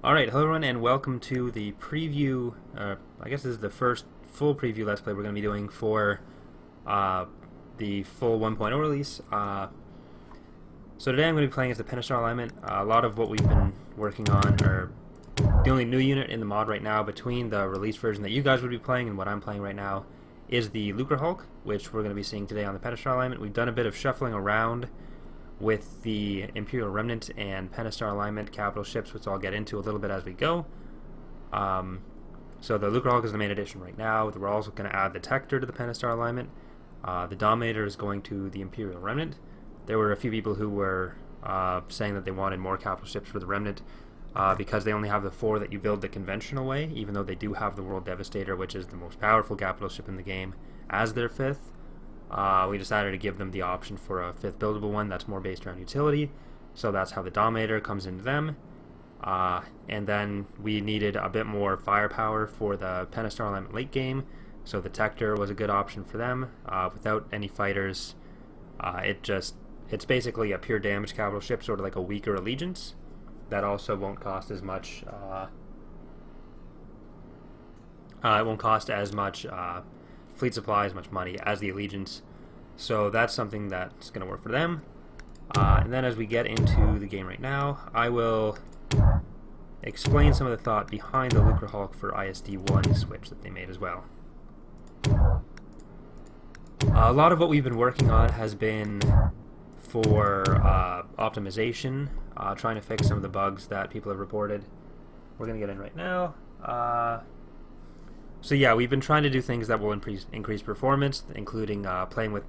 Alright, hello everyone and welcome to the preview, I guess this is the first full preview Let's Play we're going to be doing for the full 1.0 release. So today I'm going to be playing as the Pentastar alignment. A lot of what we've been working on, or the only new unit in the mod right now between the release version that you guys would be playing and what I'm playing right now, is the Lucrehulk, which we're going to be seeing today on the Pentastar alignment. We've done a bit of shuffling around with the Imperial Remnant and Pentastar alignment capital ships, which I'll get into a little bit as we go. So the Lucrehulk is the main addition right now. We're also going to add the Tector to the Pentastar alignment. The Dominator is going to the Imperial Remnant. There were a few people who were saying that they wanted more capital ships for the Remnant because they only have the 4 that you build the conventional way, even though they do have the World Devastator, which is the most powerful capital ship in the game, as their 5th. We decided to give them the option for a 5th buildable one that's more based around utility, so that's how the Dominator comes into them. And then we needed a bit more firepower for the Pentastar alignment late game, so the Tector was a good option for them. Without any fighters, it's basically a pure damage capital ship, sort of like a weaker Allegiance, that also won't cost as much. It won't cost as much fleet supply, as much money as the Allegiance, so that's something that's going to work for them. And then as we get into the game right now, I will explain some of the thought behind the Lucrehulk for ISD1 switch that they made as well. A lot of what we've been working on has been for optimization, trying to fix some of the bugs that people have reported. We're going to get in right now. So yeah, we've been trying to do things that will increase performance, including playing with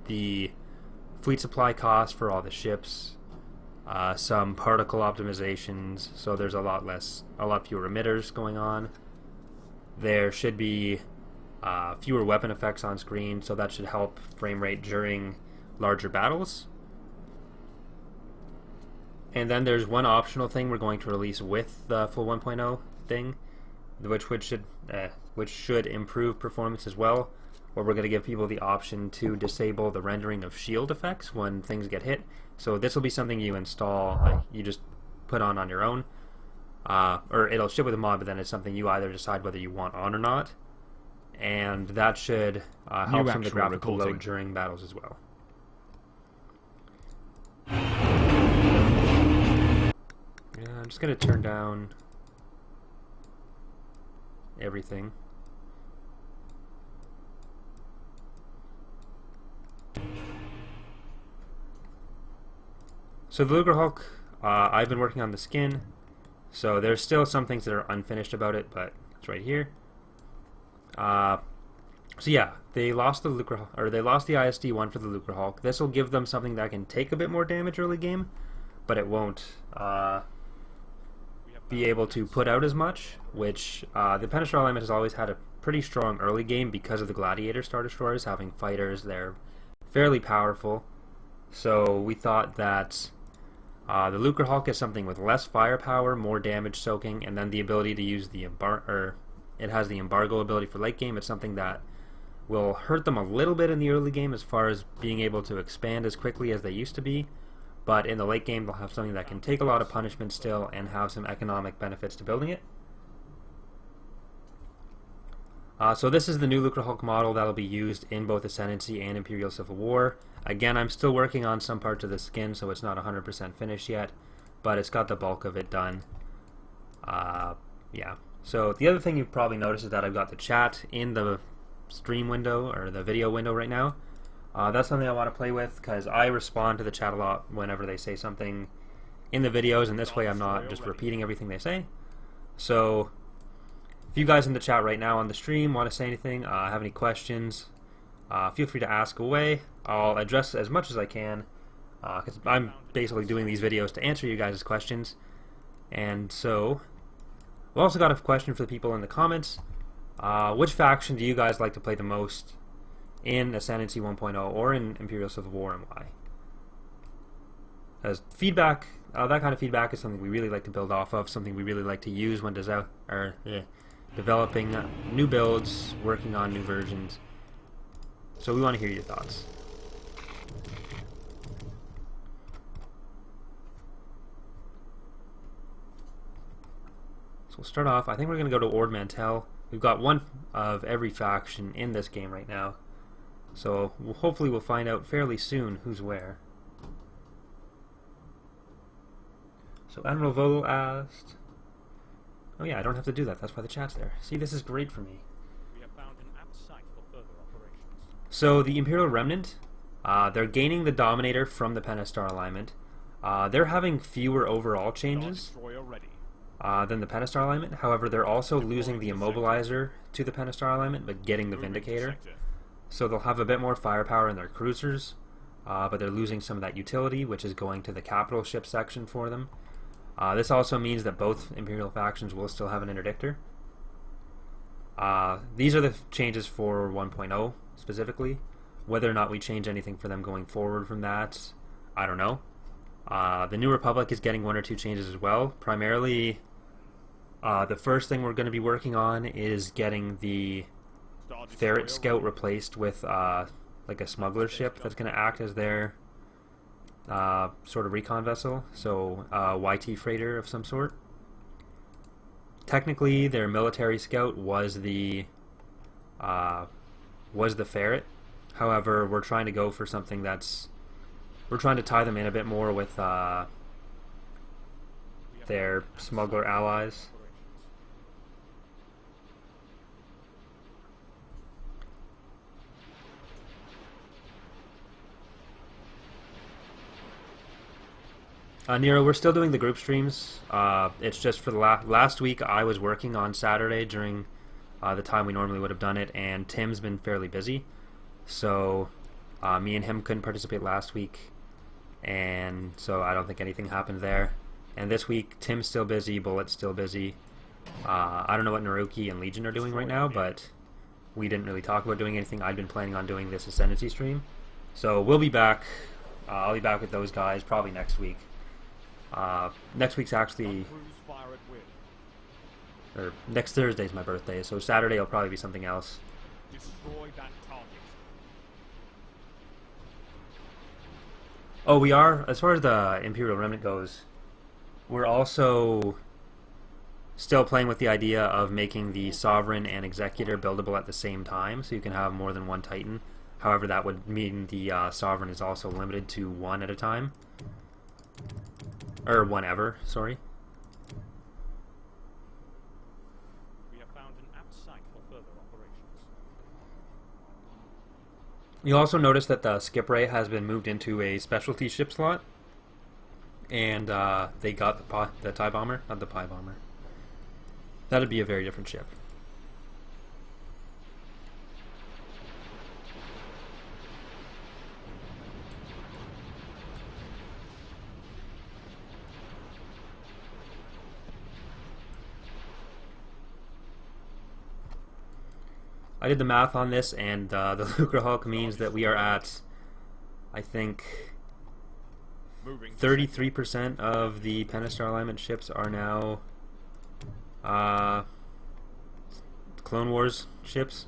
the fleet supply cost for all the ships, some particle optimizations, so there's a lot fewer emitters going on. There should be fewer weapon effects on screen, so that should help frame rate during larger battles. And then there's one optional thing we're going to release with the full 1.0 thing, which should improve performance as well, where we're going to give people the option to disable the rendering of shield effects when things get hit. So this will be something you install, you just put on your own, or it'll ship with a mod, but then it's something you either decide whether you want on or not, and that should help some of the graphical load during battles as well. Yeah, I'm just going to turn down everything. So the Lucrehulk, I've been working on the skin, so there's still some things that are unfinished about it, but it's right here. So yeah, they lost the Lucrehulk, or they lost the ISD1 for the Lucrehulk. This will give them something that can take a bit more damage early game, but it won't be able to put out as much, which the Pentastar alignment has always had a pretty strong early game because of the Gladiator Star Destroyers having fighters. They're fairly powerful, so we thought that the Lucrehulk is something with less firepower, more damage soaking, and then the ability to use the it has the embargo ability for late game. It's something that will hurt them a little bit in the early game as far as being able to expand as quickly as they used to be, but in the late game they'll have something that can take a lot of punishment still and have some economic benefits to building it. So this is the new Lucrehulk model that will be used in both Ascendancy and Imperial Civil War. Again, I'm still working on some parts of the skin, so it's not 100% finished yet, but it's got the bulk of it done. Yeah. So the other thing you've probably noticed is that I've got the chat in the stream window, or the video window right now. That's something I want to play with, because I respond to the chat a lot whenever they say something in the videos, and this way I'm not just repeating everything they say. So if you guys in the chat right now on the stream want to say anything, have any questions, feel free to ask away. I'll address as much as I can, because I'm basically doing these videos to answer you guys' questions. And so we've also got a question for the people in the comments. Which faction do you guys like to play the most in Ascendancy 1.0 or in Imperial Civil War, and why? As feedback, that kind of feedback is something we really like to build off of, something we really like to use when developing new builds, working on new versions. So we want to hear your thoughts. we'll start off. I think we're going to go to Ord Mantell. We've got one of every faction in this game right now. So hopefully we'll find out fairly soon who's where. So Admiral Vogel asked... Oh yeah, I don't have to do that. That's why the chat's there. See, this is great for me. We have found an apt site for further operations. So the Imperial Remnant, they're gaining the Dominator from the Pentastar alignment. They're having fewer overall changes than the Pentastar alignment. However, they're also losing the Immobilizer to the Pentastar alignment, but getting the Vindicator. So they'll have a bit more firepower in their cruisers, but they're losing some of that utility, which is going to the capital ship section for them. This also means that both Imperial factions will still have an interdictor. These are the changes for 1.0 specifically. Whether or not we change anything for them going forward from that, I don't know. The New Republic is getting one or two changes as well. Primarily, the first thing we're going to be working on is getting the Ferret Scout replaced with like a smuggler ship that's going to act as their sort of recon vessel, so YT freighter of some sort. Technically, their military scout was the Ferret. However, we're trying to go for something that's... We're trying to tie them in a bit more with their smuggler allies. Nero, we're still doing the group streams. It's just for the last week I was working on Saturday during the time we normally would have done it, and Tim's been fairly busy. So me and him couldn't participate last week, and so I don't think anything happened there. And this week, Tim's still busy, Bullet's still busy. I don't know what Naruki and Legion are doing right now, but we didn't really talk about doing anything. I'd been planning on doing this Ascendancy stream. So we'll be back. I'll be back with those guys probably next week. Next week's actually... Or next Thursday's my birthday, so Saturday will probably be something else. Destroy that target. Oh, we are, as far as the Imperial Remnant goes, we're also still playing with the idea of making the Sovereign and Executor buildable at the same time, so you can have more than one Titan. However, that would mean the Sovereign is also limited to one at a time. Or one ever, sorry. We have found an apt site for further operations. You'll also notice that the skip ray has been moved into a specialty ship slot. And they got the TIE Bomber, not the PIE Bomber. That'd be a very different ship. I did the math on this, and the Lucrehulk means that we are at, I think, 33% of the Pentastar alignment ships are now Clone Wars ships.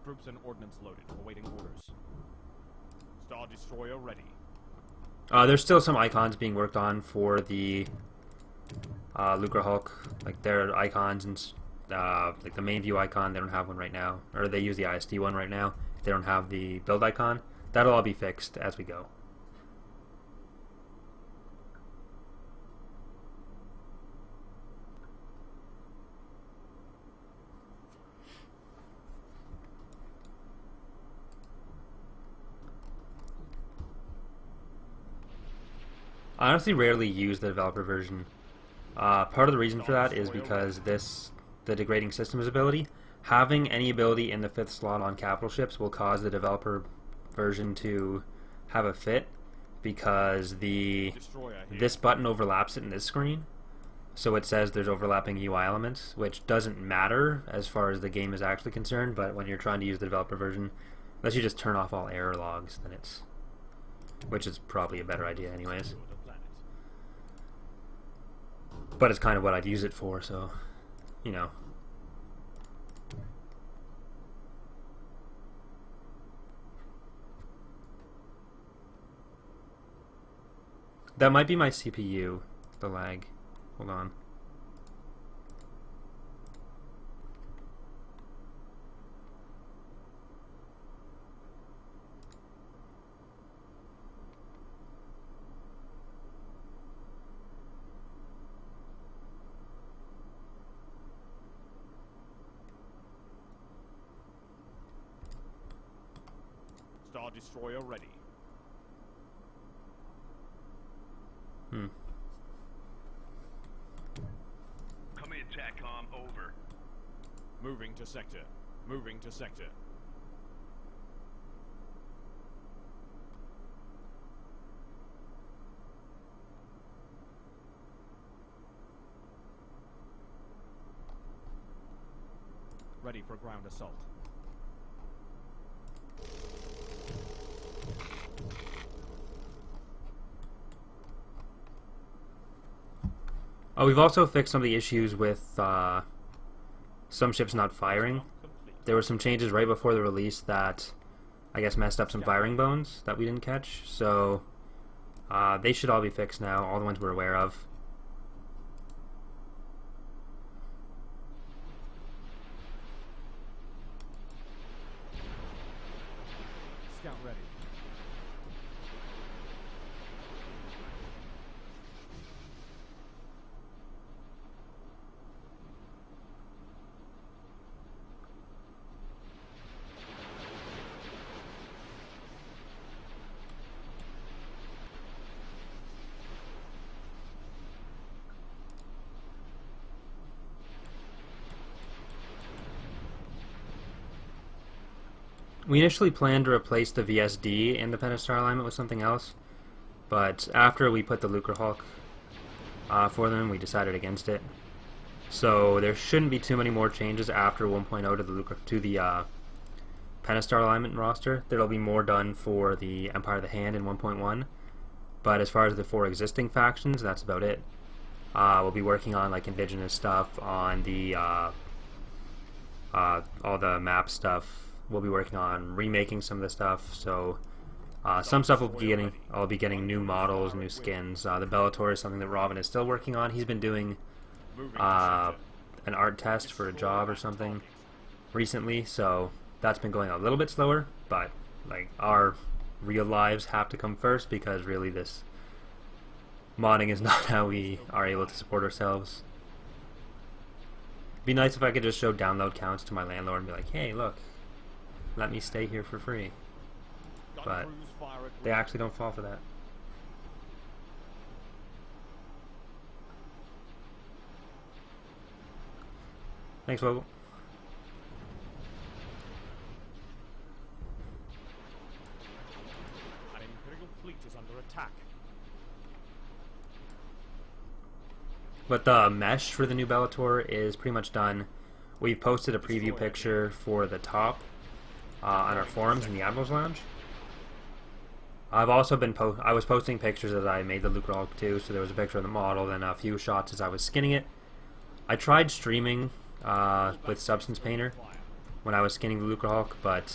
Troops and ordnance loaded, awaiting orders. Star Destroyer ready. There's still some icons being worked on for the Lucrehulk, like their icons and like the main view icon. They don't have one right now, or they use the ISD one right now. They don't have the build icon. That'll all be fixed as we go. I honestly rarely use the developer version. Part of the reason for that is because the degrading systems ability, having any ability in the 5th slot on capital ships will cause the developer version to have a fit, because this button overlaps it in this screen, so it says there's overlapping UI elements, which doesn't matter as far as the game is actually concerned, but when you're trying to use the developer version, unless you just turn off all error logs, then it's... which is probably a better idea anyways. But it's kind of what I'd use it for, so, you know. That might be my CPU, the lag. Hold on. Star Destroyer ready. Come in, TACCOM, over. Moving to sector. Moving to sector. Ready for ground assault. Oh, we've also fixed some of the issues with some ships not firing. There were some changes right before the release that I guess messed up some firing bones that we didn't catch. So they should all be fixed now, all the ones we're aware of. Scout ready. We initially planned to replace the VSD in the Pentastar alignment with something else, but after we put the Lucrehulk for them, we decided against it. So there shouldn't be too many more changes after 1.0 to the Pentastar alignment roster. There'll be more done for the Empire of the Hand in 1.1, but as far as the 4 existing factions, that's about it. We'll be working on like indigenous stuff, on the all the map stuff. We'll be working on remaking some of the stuff, so some stuff I'll be getting new models, new skins. The Bellator is something that Robin is still working on. He's been doing an art test for a job or something recently, so that's been going a little bit slower, but like our real lives have to come first, because really this modding is not how we are able to support ourselves. It'd be nice if I could just show download counts to my landlord and be like, hey, look, let me stay here for free. But they actually don't fall for that. Thanks, Vogel. An Imperial fleet is under attack. But the mesh for the new Bellator is pretty much done. We've posted a preview picture for the top on our forums in the Admiral's Lounge. I've also been I was posting pictures as I made the Lucrehulk too, so there was a picture of the model, then a few shots as I was skinning it. I tried streaming with Substance Painter when I was skinning the Lucrehulk, but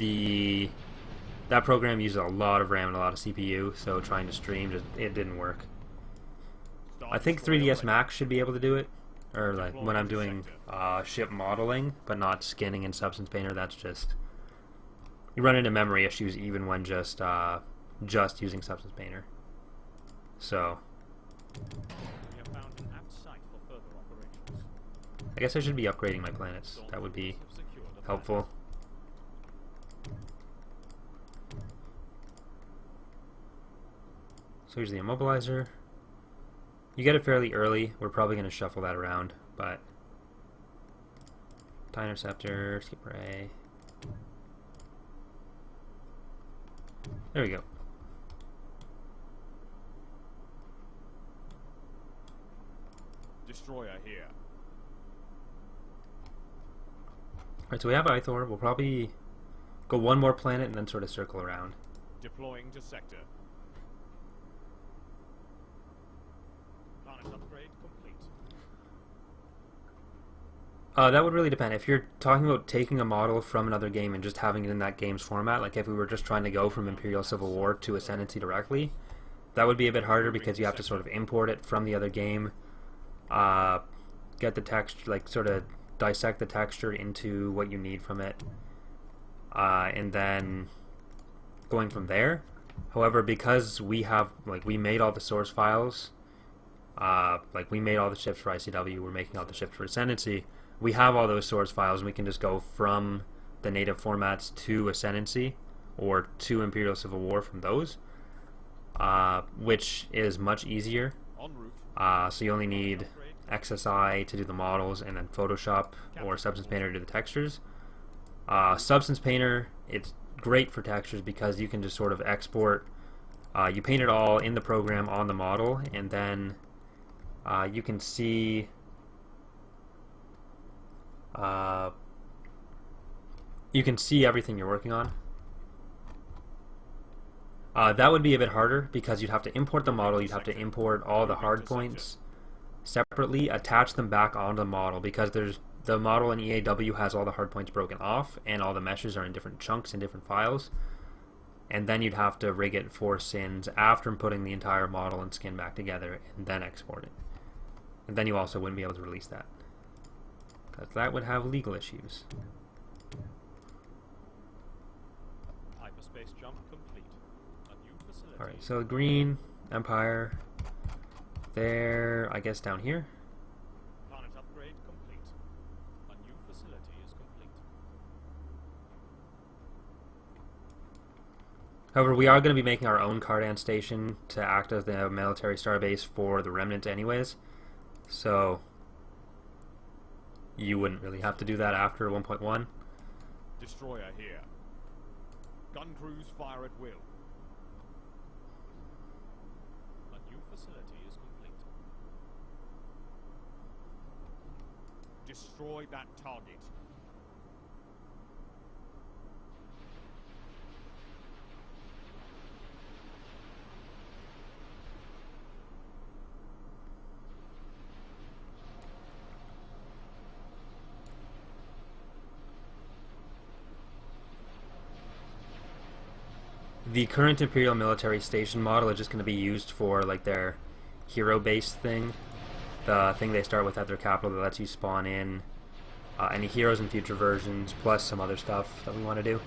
that program uses a lot of RAM and a lot of CPU, so trying to stream it didn't work. I think 3ds Max should be able to do it, or like when I'm doing ship modeling, but not skinning in Substance Painter. That's just, you run into memory issues even when just using Substance Painter. So We have found an apt site for further operations. I guess I should be upgrading my planets. That would be helpful. So here's the immobilizer. You get it fairly early. We're probably going to shuffle that around, but TIE Interceptor, skip array. There we go. Destroyer here. Alright, so we have Ithor. We'll probably go one more planet and then sort of circle around. Deploying to sector. Planet upgrade complete. That would really depend. If you're talking about taking a model from another game and just having it in that game's format, like if we were just trying to go from Imperial Civil War to Ascendancy directly, that would be a bit harder because you have to sort of import it from the other game, get the text, like sort of dissect the texture into what you need from it, and then going from there. However, because we have, like, we made all the source files, like we made all the shifts for ICW, we're making all the shifts for Ascendancy, we have all those source files and we can just go from the native formats to Ascendancy or to Imperial Civil War from those, which is much easier. En route. So you only need XSI to do the models and then Photoshop or Substance Painter to do the textures. Substance Painter, it's great for textures because you can just sort of export, you paint it all in the program on the model, and then you can see everything you're working on. That would be a bit harder because you'd have to import the model, you'd have to import all the hard points separately, attach them back onto the model, because the model in EAW has all the hard points broken off and all the meshes are in different chunks in different files, and then you'd have to rig it for sins after putting the entire model and skin back together and then export it. And then you also wouldn't be able to release that, because that would have legal issues. Hyperspace jump complete. A new facility. Alright, so green, Empire, there, I guess down here. Planet upgrade complete. A new facility is complete. However, we are going to be making our own Cardan station to act as the military starbase for the Remnant anyways, so you wouldn't really have to do that after 1.1. Destroyer here. Gun crews fire at will. A new facility is complete. Destroy that target. The current Imperial military station model is just going to be used for like their hero-based thing, the thing they start with at their capital that lets you spawn in any heroes in future versions, plus some other stuff that we want to do.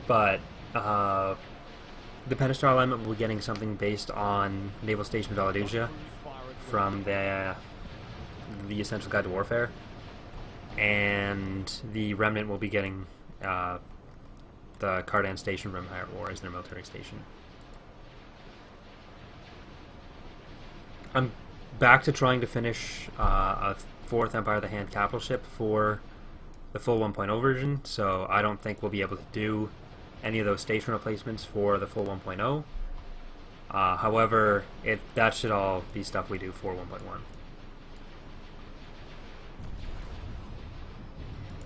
But the Pentastar alignment will be getting something based on Naval Station Valaduja from the Essential Guide to Warfare, and the Remnant will be getting the Cardan Station from Empire War as their military station. I'm back to trying to finish a 4th Empire of the Hand capital ship for the full 1.0 version, so I don't think we'll be able to do any of those station replacements for the full 1.0. However, that should all be stuff we do for 1.1.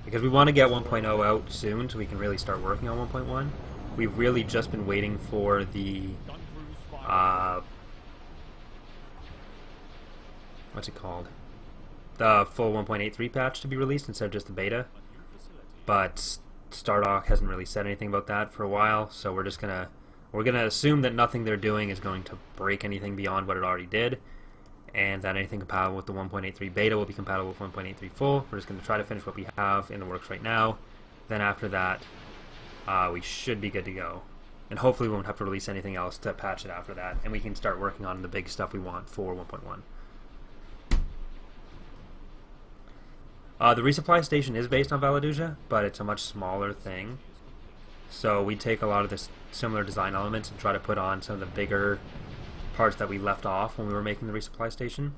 Because we want to get 1.0 out soon so we can really start working on 1.1. We've really just been waiting for the what's it called? The full 1.83 patch to be released instead of just the beta. But Stardock hasn't really said anything about that for a while, so we're gonna assume that nothing they're doing is going to break anything beyond what it already did, and that anything compatible with the 1.83 beta will be compatible with 1.83 full. We're just going to try to finish what we have in the works right now. Then after that, we should be good to go. And hopefully we won't have to release anything else to patch it after that, and we can start working on the big stuff we want for 1.1. The resupply station is based on Valaduja, but it's a much smaller thing. So we take a lot of the similar design elements and try to put on some of the bigger parts that we left off when we were making the resupply station.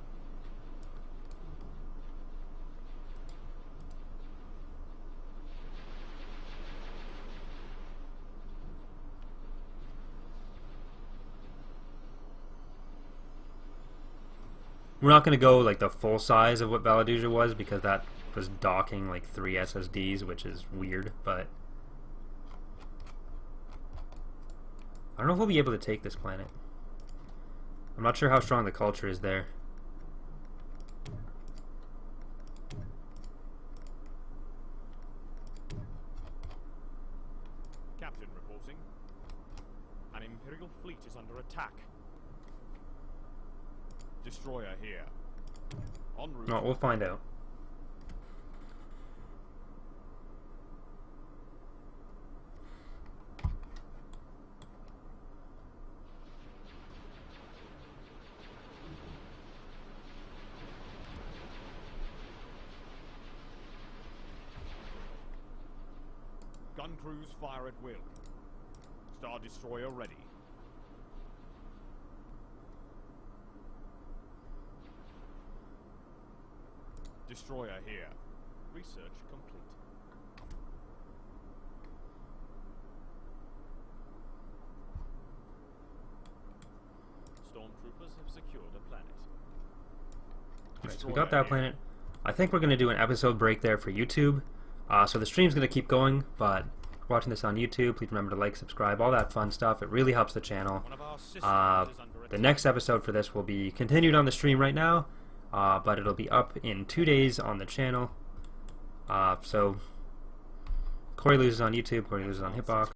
We're not going to go like the full size of what Valaduja was, because that was docking like 3 SSDs, which is weird, but I don't know if we'll be able to take this planet. I'm not sure how strong the culture is there. Captain reporting. An Imperial fleet is under attack. Destroyer here. En route. No, we'll find out. Gun crews fire at will. Star Destroyer ready. Destroyer here. Research complete. Stormtroopers have secured a planet. Alright, so we got that planet. I think we're going to do an episode break there for YouTube. So the stream's going to keep going, but if you're watching this on YouTube, please remember to like, subscribe, all that fun stuff. It really helps the channel. One of our systems is under The attack. next episode for this will be continued on the stream right now, but it'll be up in 2 days on the channel. So Corey loses on YouTube, Corey loses on Hitbox.